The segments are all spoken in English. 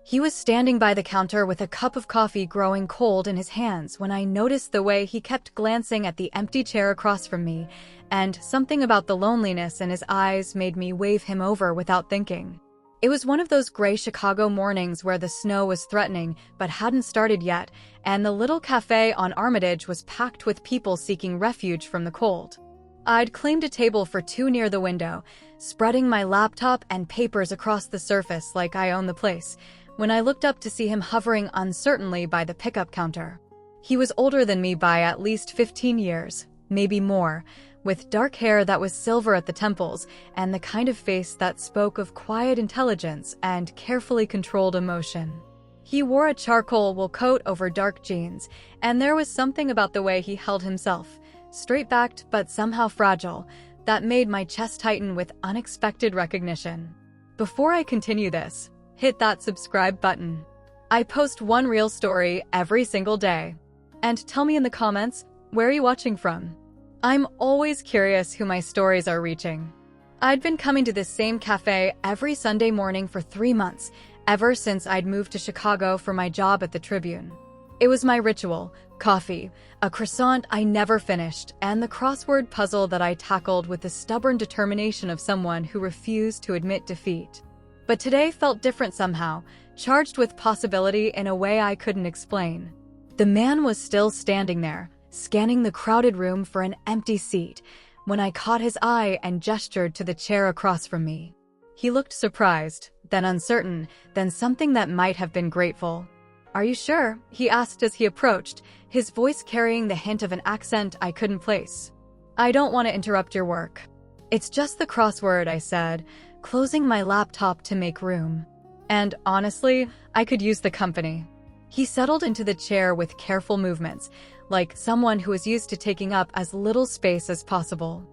He was standing by the counter with a cup of coffee growing cold in his hands when I noticed the way he kept glancing at the empty chair across from me, and something about the loneliness in his eyes made me wave him over without thinking. It was one of those gray Chicago mornings where the snow was threatening but hadn't started yet, and the little cafe on Armitage was packed with people seeking refuge from the cold. I'd claimed a table for two near the window, spreading my laptop and papers across the surface like I owned the place, when I looked up to see him hovering uncertainly by the pickup counter. He was older than me by at least 15 years, maybe more, with dark hair that was silver at the temples and the kind of face that spoke of quiet intelligence and carefully controlled emotion. He wore a charcoal wool coat over dark jeans, and there was something about the way he held himself, straight-backed but somehow fragile, that made my chest tighten with unexpected recognition. Before I continue this, hit that subscribe button. I post one real story every single day. And tell me in the comments, where are you watching from? I'm always curious who my stories are reaching. I'd been coming to this same cafe every Sunday morning for 3 months, ever since I'd moved to Chicago for my job at the Tribune. It was my ritual: coffee, a croissant I never finished, and the crossword puzzle that I tackled with the stubborn determination of someone who refused to admit defeat. But today felt different somehow, charged with possibility in a way I couldn't explain. The man was still standing there, scanning the crowded room for an empty seat, when I caught his eye and gestured to the chair across from me. He looked surprised, then uncertain, then something that might have been grateful. "Are you sure?" he asked as he approached, his voice carrying the hint of an accent I couldn't place. "I don't want to interrupt your work." "It's just the crossword," I said, closing my laptop to make room. "And honestly, I could use the company." He settled into the chair with careful movements, like someone who is used to taking up as little space as possible.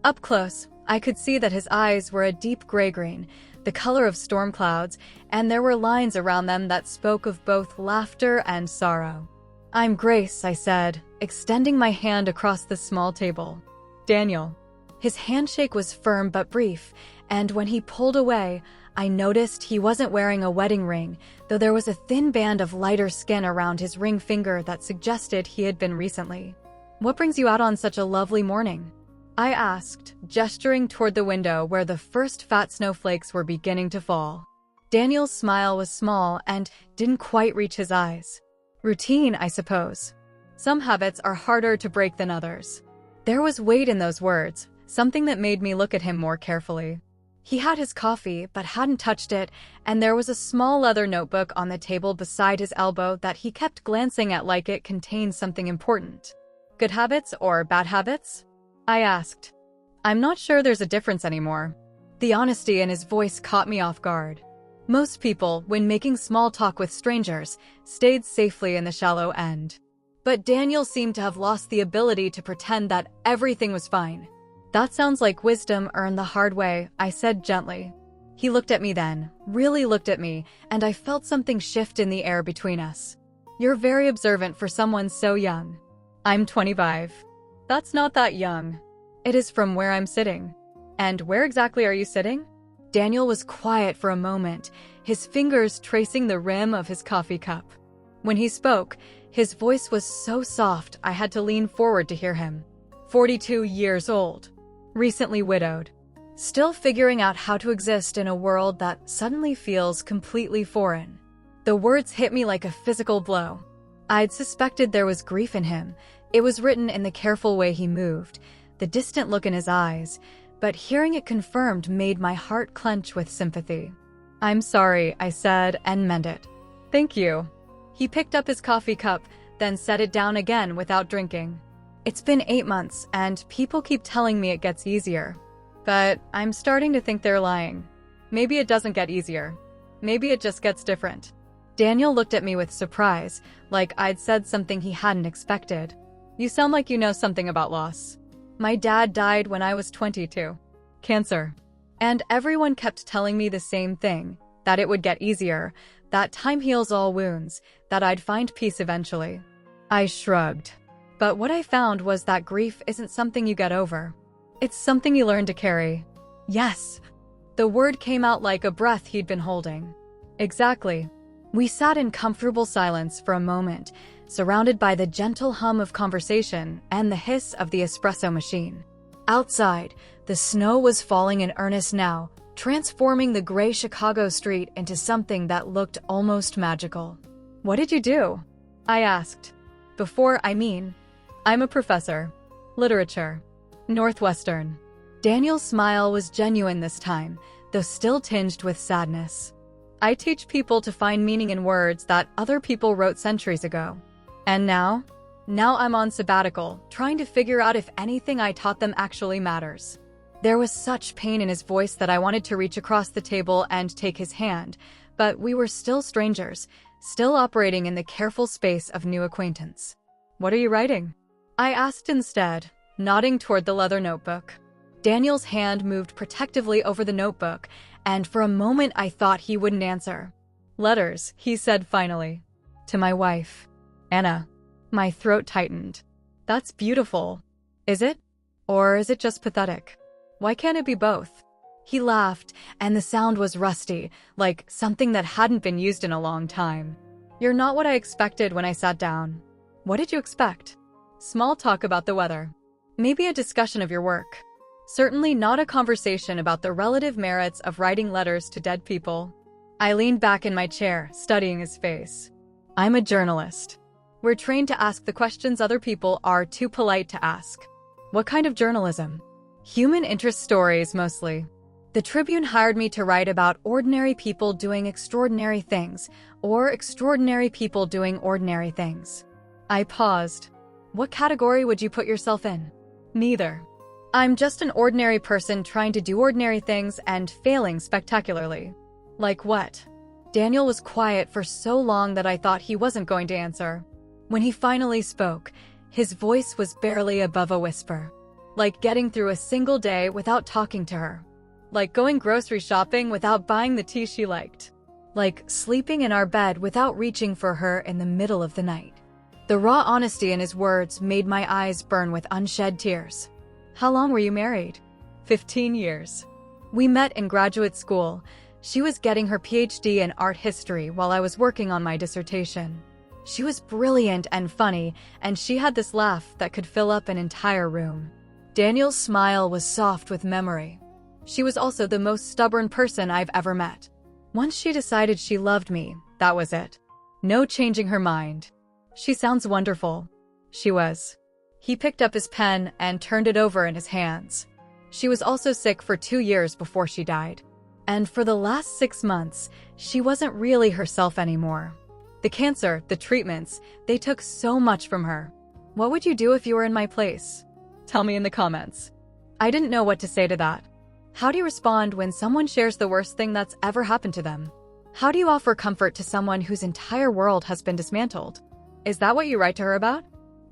Up close, I could see that his eyes were a deep gray-green, the color of storm clouds, and there were lines around them that spoke of both laughter and sorrow. "I'm Grace," I said, extending my hand across the small table. "Daniel." His handshake was firm but brief, and when he pulled away, I noticed he wasn't wearing a wedding ring, though there was a thin band of lighter skin around his ring finger that suggested he had been recently. "What brings you out on such a lovely morning?" I asked, gesturing toward the window where the first fat snowflakes were beginning to fall. Daniel's smile was small and didn't quite reach his eyes. "Routine, I suppose. Some habits are harder to break than others." There was weight in those words, something that made me look at him more carefully. He had his coffee, but hadn't touched it, and there was a small leather notebook on the table beside his elbow that he kept glancing at like it contained something important. "Good habits or bad habits?" I asked. "I'm not sure there's a difference anymore." The honesty in his voice caught me off guard. Most people, when making small talk with strangers, stayed safely in the shallow end. But Daniel seemed to have lost the ability to pretend that everything was fine. "That sounds like wisdom earned the hard way," I said gently. He looked at me then, really looked at me, and I felt something shift in the air between us. "You're very observant for someone so young." "I'm 25. "That's not that young." "It is from where I'm sitting." "And where exactly are you sitting?" Daniel was quiet for a moment, his fingers tracing the rim of his coffee cup. When he spoke, his voice was so soft I had to lean forward to hear him. 42 years old. Recently widowed. Still figuring out how to exist in a world that suddenly feels completely foreign. The words hit me like a physical blow. I'd suspected there was grief in him. It was written in the careful way he moved, the distant look in his eyes, but hearing it confirmed made my heart clench with sympathy. "I'm sorry," I said, and meant it. "Thank you." He picked up his coffee cup, then set it down again without drinking. "It's been 8 months, and people keep telling me it gets easier. But I'm starting to think they're lying. Maybe it doesn't get easier. Maybe it just gets different." Daniel looked at me with surprise, like I'd said something he hadn't expected. "You sound like you know something about loss." "My dad died when I was 22. Cancer. And everyone kept telling me the same thing, that it would get easier, that time heals all wounds, that I'd find peace eventually." I shrugged. "But what I found was that grief isn't something you get over. It's something you learn to carry." "Yes." The word came out like a breath he'd been holding. "Exactly. We sat in comfortable silence for a moment, surrounded by the gentle hum of conversation and the hiss of the espresso machine. Outside, the snow was falling in earnest now, transforming the gray Chicago street into something that looked almost magical. "What did you do?" I asked. I'm a professor. Literature. Northwestern. Daniel's smile was genuine this time, though still tinged with sadness. "I teach people to find meaning in words that other people wrote centuries ago. And now? Now I'm on sabbatical, trying to figure out if anything I taught them actually matters." There was such pain in his voice that I wanted to reach across the table and take his hand, but we were still strangers, still operating in the careful space of new acquaintance. "What are you writing?" I asked instead, nodding toward the leather notebook. Daniel's hand moved protectively over the notebook, and for a moment I thought he wouldn't answer. "Letters," he said finally. "To my wife, Anna." My throat tightened. "That's beautiful. Is it? Or is it just pathetic? Why can't it be both?" He laughed, and the sound was rusty, like something that hadn't been used in a long time. "You're not what I expected when I sat down." "What did you expect?" "Small talk about the weather. Maybe a discussion of your work. Certainly not a conversation about the relative merits of writing letters to dead people." I leaned back in my chair, studying his face. "I'm a journalist. We're trained to ask the questions other people are too polite to ask." "What kind of journalism?" "Human interest stories, mostly. The Tribune hired me to write about ordinary people doing extraordinary things, or extraordinary people doing ordinary things." I paused. "What category would you put yourself in?" "Neither. I'm just an ordinary person trying to do ordinary things and failing spectacularly." "Like what?" Daniel was quiet for so long that I thought he wasn't going to answer. When he finally spoke, his voice was barely above a whisper. "Like getting through a single day without talking to her. Like going grocery shopping without buying the tea she liked. Like sleeping in our bed without reaching for her in the middle of the night." The raw honesty in his words made my eyes burn with unshed tears. "How long were you married?" 15 years. We met in graduate school. She was getting her PhD in art history while I was working on my dissertation. She was brilliant and funny, and she had this laugh that could fill up an entire room. Daniel's smile was soft with memory. She was also the most stubborn person I've ever met. Once she decided she loved me, that was it. No changing her mind. "She sounds wonderful." She was. He picked up his pen and turned it over in his hands. "She was also sick for 2 years before she died. And for the last 6 months, she wasn't really herself anymore. The cancer, the treatments, they took so much from her." "What would you do if you were in my place?" "Tell me in the comments." I didn't know what to say to that. How do you respond when someone shares the worst thing that's ever happened to them? How do you offer comfort to someone whose entire world has been dismantled? "Is that what you write to her about?"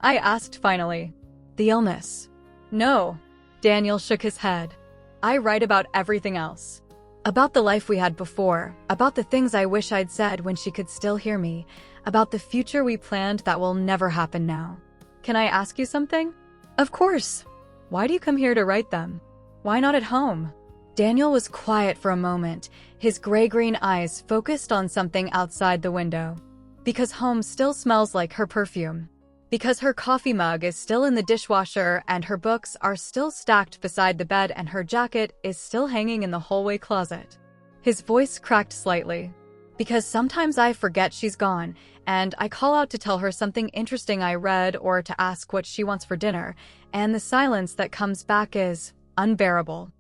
I asked finally. "The illness." "No." Daniel shook his head. "I write about everything else. About the life we had before, about the things I wish I'd said when she could still hear me, about the future we planned that will never happen now." "Can I ask you something?" "Of course." "Why do you come here to write them? Why not at home?" Daniel was quiet for a moment, his gray-green eyes focused on something outside the window. "Because home still smells like her perfume. Because her coffee mug is still in the dishwasher and her books are still stacked beside the bed and her jacket is still hanging in the hallway closet." His voice cracked slightly. "Because sometimes I forget she's gone, and I call out to tell her something interesting I read or to ask what she wants for dinner, and the silence that comes back is unbearable."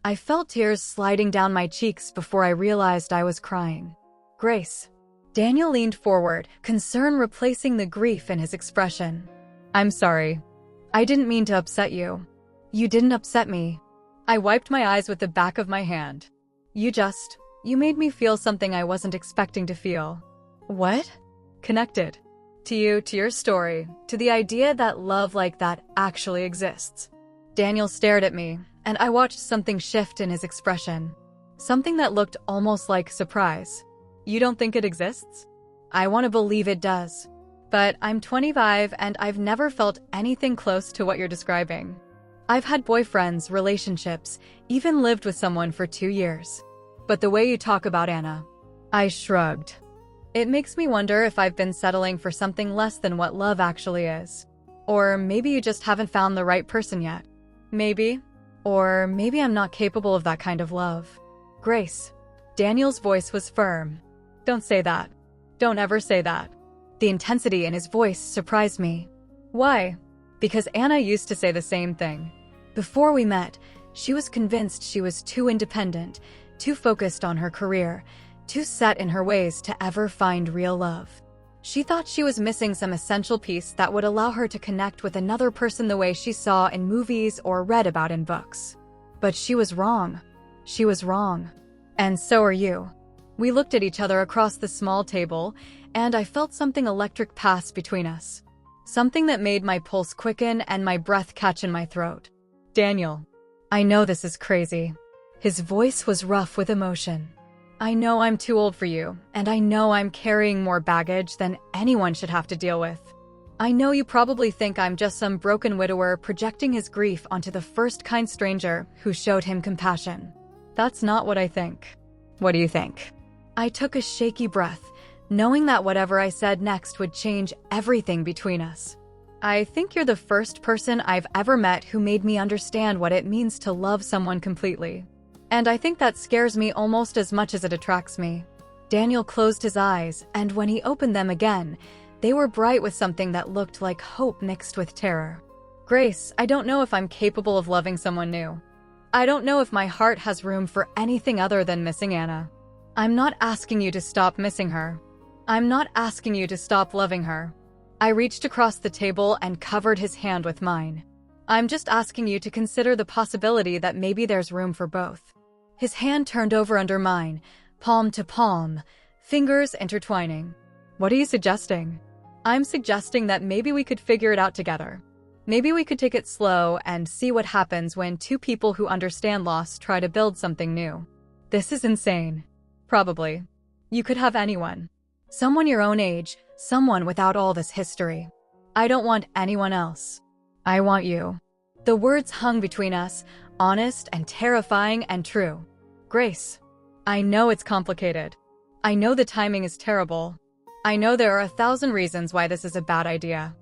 I felt tears sliding down my cheeks before I realized I was crying. "Grace." Daniel leaned forward, concern replacing the grief in his expression. "I'm sorry. I didn't mean to upset you." "You didn't upset me." I wiped my eyes with the back of my hand. You made me feel something I wasn't expecting to feel." "What?" "Connected. To you, to your story, to the idea that love like that actually exists." Daniel stared at me, and I watched something shift in his expression. Something that looked almost like surprise. "You don't think it exists?" "I want to believe it does. But I'm 25 and I've never felt anything close to what you're describing. I've had boyfriends, relationships, even lived with someone for 2 years. But the way you talk about Anna..." I shrugged. It makes me wonder if I've been settling for something less than what love actually is. Or maybe you just haven't found the right person yet. Maybe. Or maybe I'm not capable of that kind of love. Grace. Daniel's voice was firm. Don't say that. Don't ever say that. The intensity in his voice surprised me. Why? Because Anna used to say the same thing. Before we met, she was convinced she was too independent, too focused on her career, too set in her ways to ever find real love. She thought she was missing some essential piece that would allow her to connect with another person the way she saw in movies or read about in books. But she was wrong. She was wrong. And so are you. We looked at each other across the small table, and I felt something electric pass between us. Something that made my pulse quicken and my breath catch in my throat. Daniel. I know this is crazy. His voice was rough with emotion. I know I'm too old for you, and I know I'm carrying more baggage than anyone should have to deal with. I know you probably think I'm just some broken widower projecting his grief onto the first kind stranger who showed him compassion. That's not what I think. What do you think? I took a shaky breath, knowing that whatever I said next would change everything between us. I think you're the first person I've ever met who made me understand what it means to love someone completely. And I think that scares me almost as much as it attracts me. Daniel closed his eyes, and when he opened them again, they were bright with something that looked like hope mixed with terror. Grace, I don't know if I'm capable of loving someone new. I don't know if my heart has room for anything other than missing Anna. I'm not asking you to stop missing her. I'm not asking you to stop loving her. I reached across the table and covered his hand with mine. I'm just asking you to consider the possibility that maybe there's room for both. His hand turned over under mine, palm to palm, fingers intertwining. What are you suggesting? I'm suggesting that maybe we could figure it out together. Maybe we could take it slow and see what happens when two people who understand loss try to build something new. This is insane. Probably. You could have anyone. Someone your own age, someone without all this history. I don't want anyone else. I want you. The words hung between us, honest and terrifying and true. Grace. I know it's complicated. I know the timing is terrible. I know there are 1,000 reasons why this is a bad idea.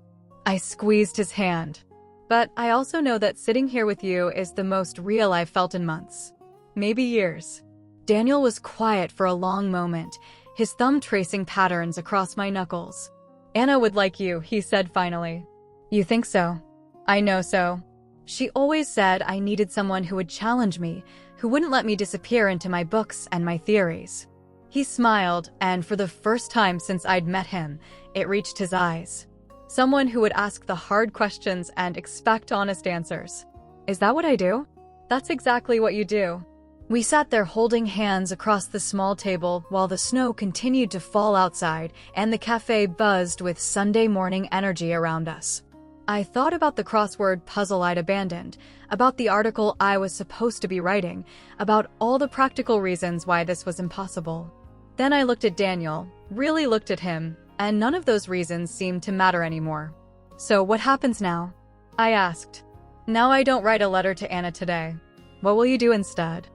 I squeezed his hand. But I also know that sitting here with you is the most real I've felt in months. Maybe years. Daniel was quiet for a long moment, his thumb tracing patterns across my knuckles. Anna would like you, he said finally. You think so? I know so. She always said I needed someone who would challenge me, who wouldn't let me disappear into my books and my theories. He smiled, and for the first time since I'd met him, it reached his eyes. Someone who would ask the hard questions and expect honest answers. Is that what I do? That's exactly what you do. We sat there holding hands across the small table while the snow continued to fall outside and the cafe buzzed with Sunday morning energy around us. I thought about the crossword puzzle I'd abandoned, about the article I was supposed to be writing, about all the practical reasons why this was impossible. Then I looked at Daniel, really looked at him, and none of those reasons seemed to matter anymore. So what happens now? I asked. Now I don't write a letter to Anna today. What will you do instead?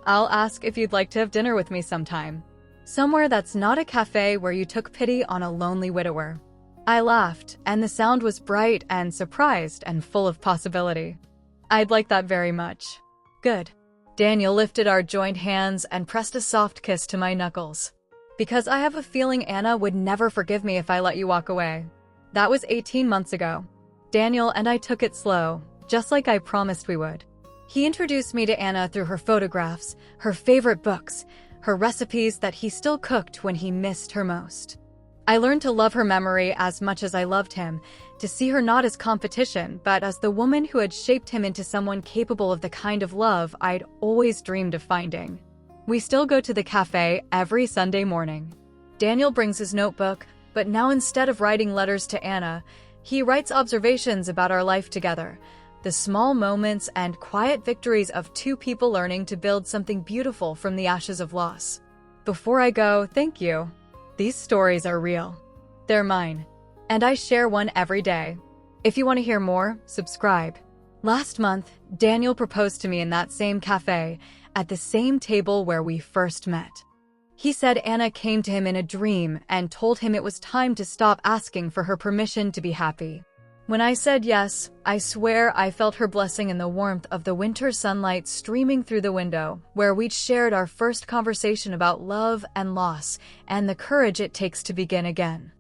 I'll ask if you'd like to have dinner with me sometime. Somewhere that's not a cafe where you took pity on a lonely widower. I laughed, and the sound was bright and surprised and full of possibility. I'd like that very much. Good. Daniel lifted our joined hands and pressed a soft kiss to my knuckles. Because I have a feeling Anna would never forgive me if I let you walk away. That was 18 months ago. Daniel and I took it slow, just like I promised we would. He introduced me to Anna through her photographs, her favorite books, her recipes that he still cooked when he missed her most. I learned to love her memory as much as I loved him, to see her not as competition, but as the woman who had shaped him into someone capable of the kind of love I'd always dreamed of finding. We still go to the cafe every Sunday morning. Daniel brings his notebook, but now instead of writing letters to Anna, he writes observations about our life together, the small moments and quiet victories of two people learning to build something beautiful from the ashes of loss. Before I go, thank you. These stories are real. They're mine. And I share one every day. If you want to hear more, subscribe. Last month, Daniel proposed to me in that same cafe, at the same table where we first met. He said Anna came to him in a dream and told him it was time to stop asking for her permission to be happy. When I said yes, I swear I felt her blessing in the warmth of the winter sunlight streaming through the window, where we'd shared our first conversation about love and loss and the courage it takes to begin again.